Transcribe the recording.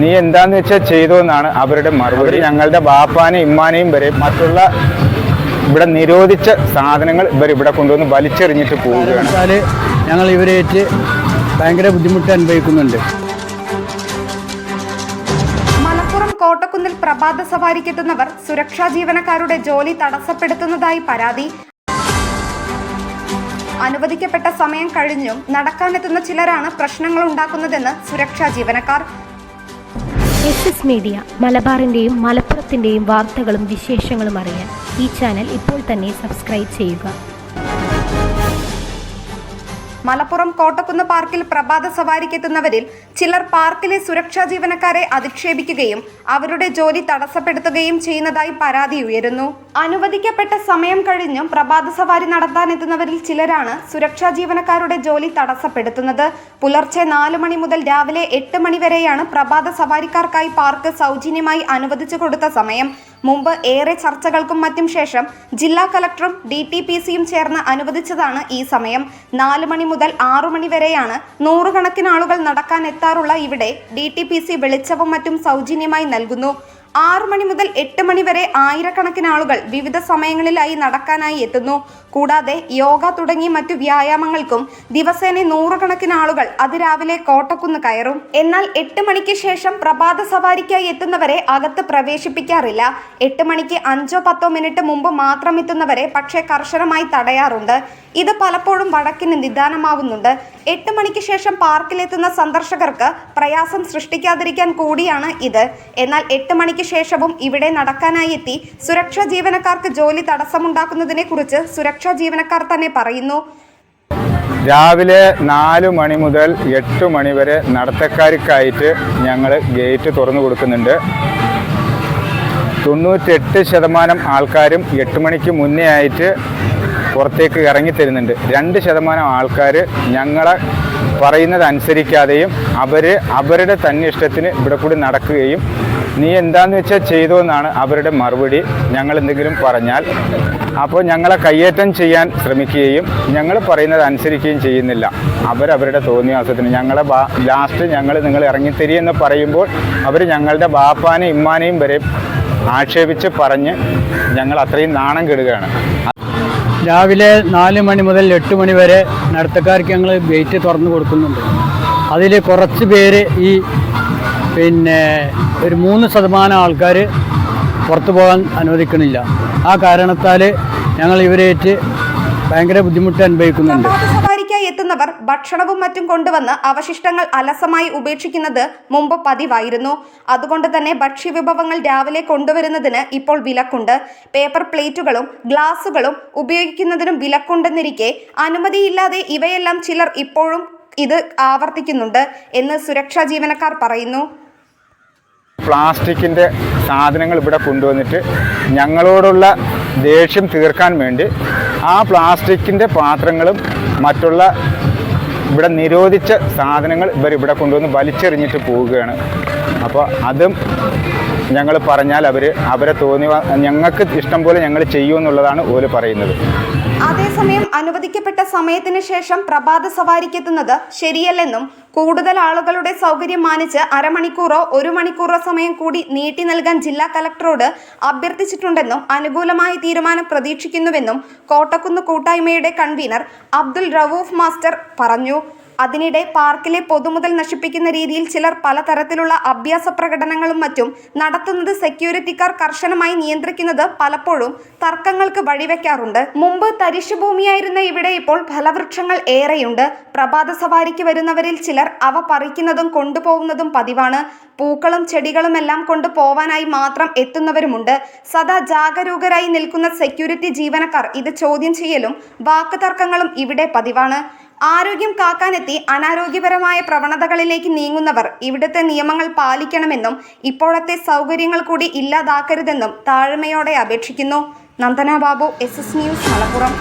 നീ എന്താന്ന് വെച്ചാൽ ചെയ്തു എന്നാണ് അവരുടെ മറുപടി. ഞങ്ങളുടെ ബാപ്പാനെയും ഇമ്മാനെയും വരെ മറ്റുള്ള ഇവിടെ നിരോധിച്ച സാധനങ്ങൾ ഇവിടെ കൊണ്ടുവന്ന് വലിച്ചെറിഞ്ഞിട്ട് പോവുകയാണ്. ഞങ്ങൾ ഇവരേറ്റ് ഭയങ്കര ബുദ്ധിമുട്ട് അനുഭവിക്കുന്നുണ്ട്. മലപ്പുറം കോട്ടക്കുന്നിൽ പ്രഭാത സവാരിക്കെത്തുന്നവർ സുരക്ഷാ ജീവനക്കാരുടെ ജോലി തടസ്സപ്പെടുത്തുന്നതായി പരാതി. അനുവദിക്കപ്പെട്ട സമയം കഴിഞ്ഞും നടക്കാനെത്തുന്ന ചിലരാണ് പ്രശ്നങ്ങൾ ഉണ്ടാക്കുന്നതെന്ന് സുരക്ഷാ ജീവനക്കാർ. SS മീഡിയ മലബാറിന്റെയും മലപ്പുറത്തിന്റെയും വാർത്തകളും വിശേഷങ്ങളും അറിയാൻ ഈ ചാനൽ ഇപ്പോൾ തന്നെ സബ്സ്ക്രൈബ് ചെയ്യുക. മലപ്പുറം കോട്ടക്കുന്ന് പാർക്കിൽ പ്രഭാത സവാരിക്കെത്തുന്നവരിൽ ചിലർ പാർക്കിലെ സുരക്ഷാ ജീവനക്കാരെ അധിക്ഷേപിക്കുകയും അവരുടെ ജോലി തടസ്സപ്പെടുത്തുകയും ചെയ്യുന്നതായി പരാതി ഉയരുന്നു. അനുവദിക്കപ്പെട്ട സമയം കഴിഞ്ഞും പ്രഭാത സവാരി നടത്താനെത്തുന്നവരിൽ ചിലരാണ് സുരക്ഷാ ജീവനക്കാരുടെ ജോലി തടസ്സപ്പെടുത്തുന്നത്. പുലർച്ചെ 4 മണി മുതൽ രാവിലെ 8 മണി വരെയാണ് പ്രഭാത സവാരിക്കാർക്കായി പാർക്ക് സൗജന്യമായി അനുവദിച്ചു കൊടുത്ത സമയം. മുമ്പ് ഏറെ ചർച്ചകൾക്കും മറ്റും ശേഷം ജില്ലാ കളക്ടറും DTPCയും ചേർന്ന് അനുവദിച്ചതാണ് ഈ സമയം. 4 മണി മുതൽ 6 മണി വരെയാണ് നൂറുകണക്കിന് ആളുകൾ നടക്കാൻ എത്താറുള്ള ഇവിടെ DTPC വെളിച്ചവും മറ്റും സൗജന്യമായി നൽകുന്നു. 6 മണി മുതൽ 8 മണി വരെ ആയിരക്കണക്കിന് ആളുകൾ വിവിധ സമയങ്ങളിലായി നടക്കാനായി എത്തുന്നു. കൂടാതെ യോഗ തുടങ്ങി മറ്റു വ്യായാമങ്ങൾക്കും ദിവസേന നൂറുകണക്കിന് ആളുകൾ അതിരാവിലെ കോട്ടക്കുന്ന് കയറും. എന്നാൽ 8 മണിക്ക് ശേഷം പ്രഭാത സവാരിക്കായി എത്തുന്നവരെ അകത്ത് പ്രവേശിപ്പിക്കാറില്ല. 8 മണിക്ക് 5-10 മിനിറ്റ് മുമ്പ് മാത്രം എത്തുന്നവരെ പക്ഷേ കർശനമായി തടയാറുണ്ട്. ഇത് പലപ്പോഴും വഴക്കിന് നിദാനമാവുന്നുണ്ട്. 8 മണിക്ക് ശേഷം പാർക്കിലെത്തുന്ന സന്ദർശകർക്ക് പ്രയാസം സൃഷ്ടിക്കാതിരിക്കാൻ കൂടിയാണ് ഇത്. എന്നാൽ 8 മണിക്ക് ശേഷവും ഇവിടെ നടക്കാനായി എത്തി സുരക്ഷാ ജീവനക്കാർക്ക് ജോലി തടസ്സമുണ്ടാക്കുന്നതിനെ കുറിച്ച് സുരക്ഷാ ജീവനക്കാർ തന്നെ പറയുന്നു. രാവിലെ 4 മണി മുതൽ 8 മണി വരെ നടത്തക്കാർക്കായിട്ട് ഞങ്ങൾ ഗേറ്റ് തുറന്നു കൊടുക്കുന്നുണ്ട്. 98% ആൾക്കാരും 8 മണിക്ക് മുന്നേ ആയിട്ട് പുറത്തേക്ക് ഇറങ്ങി തരുന്നുണ്ട്. 2% ആൾക്കാർ ഞങ്ങളെ പറയുന്നത് അനുസരിക്കാതെയും അവരുടെ തന്നെ ഇഷ്ടത്തിന് ഇവിടെ കൂടി നടക്കുകയും നീ എന്താന്ന് വെച്ചാൽ ചെയ്തു എന്നാണ് അവരുടെ മറുപടി. ഞങ്ങൾ എന്തെങ്കിലും പറഞ്ഞാൽ അപ്പോൾ ഞങ്ങളെ കയ്യേറ്റം ചെയ്യാൻ ശ്രമിക്കുകയും ഞങ്ങൾ പറയുന്നത് അനുസരിക്കുകയും ചെയ്യുന്നില്ല. അവരവരുടെ തോന്നിയാസത്തിന് ഞങ്ങളെ ലാസ്റ്റ് നിങ്ങൾ ഇറങ്ങിത്തരിയെന്ന് പറയുമ്പോൾ അവർ ഞങ്ങളുടെ ബാപ്പാനെയും ഇമ്മാനെയും വരെ ആക്ഷേപിച്ച് പറഞ്ഞ് ഞങ്ങൾ അത്രയും നാണം കെടുകയാണ്. രാവിലെ 4 മണി മുതൽ 8 മണി വരെ നടത്തക്കാർക്ക് ഞങ്ങൾ ഗേറ്റ് തുറന്നു കൊടുക്കുന്നുണ്ട്. അതിൽ കുറച്ച് പേര് ഒരു 3% ആൾക്കാർ പുറത്തു പോകാൻ അനുവദിക്കണില്ല. ആ കാരണത്താൽ ഞങ്ങൾ ഇവരേറ്റ് ഭയങ്കര ബുദ്ധിമുട്ട് അനുഭവിക്കുന്നുണ്ട്. സവാരിക്കായി എത്തുന്നവർ ഭക്ഷണവും മറ്റും കൊണ്ടുവന്ന് അവശിഷ്ടങ്ങൾ അലസമായി ഉപേക്ഷിക്കുന്നത് മുമ്പ് പതിവായിരുന്നു. അതുകൊണ്ട് തന്നെ ഭക്ഷ്യവിഭവങ്ങൾ രാവിലെ കൊണ്ടുവരുന്നതിന് ഇപ്പോൾ വിലക്കുണ്ട്. പേപ്പർ പ്ലേറ്റുകളും ഗ്ലാസുകളും ഉപയോഗിക്കുന്നതിനും വിലക്കുണ്ടെന്നിരിക്കെ അനുമതിയില്ലാതെ ഇവയെല്ലാം ചിലർ ഇപ്പോഴും ഇത് ആവർത്തിക്കുന്നുണ്ട് എന്ന് സുരക്ഷാ ജീവനക്കാർ പറയുന്നു. പ്ലാസ്റ്റിക്കിൻ്റെ സാധനങ്ങൾ ഇവിടെ കൊണ്ടുവന്നിട്ട് ഞങ്ങളോടുള്ള ദേഷ്യം തീർക്കാൻ വേണ്ടി ആ പ്ലാസ്റ്റിക്കിൻ്റെ പാത്രങ്ങളും മറ്റുള്ള ഇവിടെ നിരോധിച്ച സാധനങ്ങൾ ഇവിടെ കൊണ്ടുവന്ന് വലിച്ചെറിഞ്ഞിട്ട് പോവുകയാണ്. അപ്പോൾ അതും ഞങ്ങൾ പറഞ്ഞാൽ അവരെ ഞങ്ങൾക്ക് ഇഷ്ടം പോലെ ഞങ്ങൾ ചെയ്യുമെന്നുള്ളതാണ് ഓല് പറയുന്നത്. അതേസമയം അനുവദിക്കപ്പെട്ട സമയത്തിന് ശേഷം പ്രഭാത സവാരിക്കെത്തുന്നത് ശരിയല്ലെന്നും കൂടുതൽ ആളുകളുടെ സൗകര്യം മാനിച്ച് അരമണിക്കൂറോ 1 മണിക്കൂറോ സമയം കൂടി നീട്ടി നൽകാൻ ജില്ലാ കളക്ടറോട് അഭ്യർത്ഥിച്ചിട്ടുണ്ടെന്നും അനുകൂലമായ തീരുമാനം പ്രതീക്ഷിക്കുന്നുവെന്നും കോട്ടക്കുന്ന് കൂട്ടായ്മയുടെ കൺവീനർ അബ്ദുൽ റവൂഫ് മാസ്റ്റർ പറഞ്ഞു. അതിനിടെ പാർക്കിലെ പൊതുമുതൽ നശിപ്പിക്കുന്ന രീതിയിൽ ചിലർ പലതരത്തിലുള്ള അഭ്യാസ പ്രകടനങ്ങളും മറ്റും നടത്തുന്നത് സെക്യൂരിറ്റിക്കാർ കർശനമായി നിയന്ത്രിക്കുന്നത് പലപ്പോഴും തർക്കങ്ങൾക്ക് വഴിവെക്കാറുണ്ട്. മുമ്പ് തരിശുഭൂമിയായിരുന്ന ഇവിടെ ഇപ്പോൾ ഫലവൃക്ഷങ്ങൾ ഏറെയുണ്ട്. പ്രഭാത സവാരിക്ക് വരുന്നവരിൽ ചിലർ അവ പറിക്കുന്നതും കൊണ്ടുപോകുന്നതും പതിവാണ്. പൂക്കളും ചെടികളുമെല്ലാം കൊണ്ടുപോവാനായി മാത്രം എത്തുന്നവരുമുണ്ട്. സദാ ജാഗരൂകരായി നിൽക്കുന്ന സെക്യൂരിറ്റി ജീവനക്കാർ ഇത് ചോദ്യം ചെയ്യലും വാക്കുതർക്കങ്ങളും ഇവിടെ പതിവാണ്. ആരോഗ്യം കാക്കാനെത്തി അനാരോഗ്യപരമായ പ്രവണതകളിലേക്ക് നീങ്ങുന്നവർ ഇവിടുത്തെ നിയമങ്ങൾ പാലിക്കണമെന്നും ഇപ്പോഴത്തെ സൗകര്യങ്ങൾ കൂടി ഇല്ലാതാക്കരുതെന്നും താഴ്മയോടെ അപേക്ഷിക്കുന്നു. Nandana Babu, SS news, Malappuram.